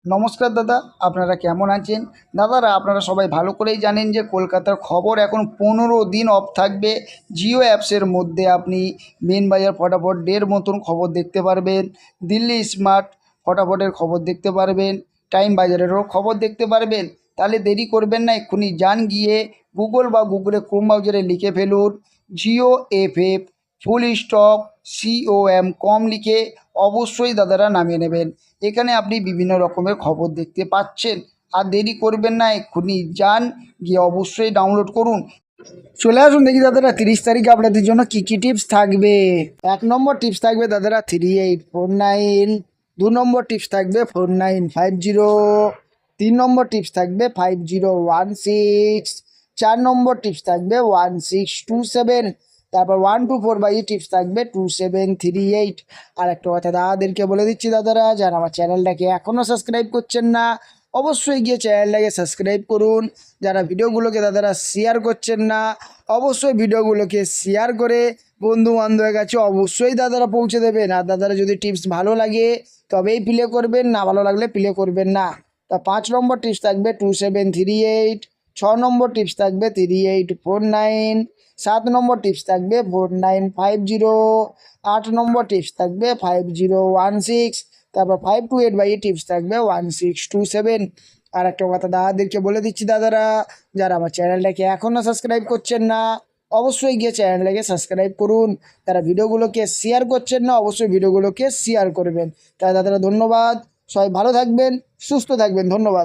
নমস্কার দাদা, আপনারা কেমন আছেন? দাদারা আপনারা সবাই ভালো করেই জানেন যে কলকাতার খবর এখন 15 দিন অফ থাকবে। জিও অ্যাপসের মধ্যে আপনি মেন বাজার ফটাফট ডের মতন খবর দেখতে পারবেন, দিল্লি স্মার্ট ফটাফটের খবর দেখতে পারবেন, টাইম বাজারেরও খবর দেখতে পারবেন। তাহলে দেরি করবেন না, এক্ষুনি যান গিয়ে গুগল বা গুগলে ক্রোম ব্রাউজারে লিখে ফেলুন Jio FF full stop COM কম লিখে অবশ্যই দাদারা নামিয়ে নেবেন। এখানে আপনি বিভিন্ন রকমের খবর দেখতে পাচ্ছেন। আর দেরি করবেন না, এক্ষুনি যান গিয়ে অবশ্যই ডাউনলোড করুন। চলে আসুন দেখি দাদারা 30 তারিখে আপনাদের জন্য কী কী টিপস থাকবে। 1 নম্বর টিপস থাকবে দাদারা 3849। 2 নম্বর টিপস থাকবে 4950। 3 নম্বর টিপস থাকবে 5016। 4 নম্বর টিপস থাকবে 1627। তারপর 124 বাই টিপস থাকবে 2738। আর একটা কথা দাদাদেরকে বলে দিচ্ছি দাদারা, যারা আমার চ্যানেলটাকে এখনও সাবস্ক্রাইব করছেন না অবশ্যই গিয়ে চ্যানেলটাকে সাবস্ক্রাইব করুন। যারা ভিডিওগুলোকে দাদারা শেয়ার করছেন না অবশ্যই ভিডিওগুলোকে শেয়ার করে বন্ধু বান্ধবের কাছে অবশ্যই দাদারা পৌঁছে দেবেন। আর দাদারা যদি টিপস ভালো লাগে তবেই প্লে করবেন, না ভালো লাগলে প্লে করবেন না। তা 5 নম্বর টিপস থাকবে 2738। 6 নম্বর টিপস থাকবে 3849। 7 নম্বর টিপস থাকবে 4950। 8 নম্বর টিপস থাকবে 5016। তারপর 528 বাই টিপস থাকবে 1627। আর একটা কথা দাদাদেরকে বলে দিচ্ছি দাদারা, যারা আমার চ্যানেলটাকে এখনও সাবস্ক্রাইব করছেন না অবশ্যই গিয়ে চ্যানেলটাকে সাবস্ক্রাইব করুন। যারা ভিডিওগুলোকে শেয়ার করছেন না অবশ্যই ভিডিওগুলোকে শেয়ার করবেন। তাই দাদারা ধন্যবাদ, সবাই ভালো থাকবেন, সুস্থ থাকবেন, ধন্যবাদ।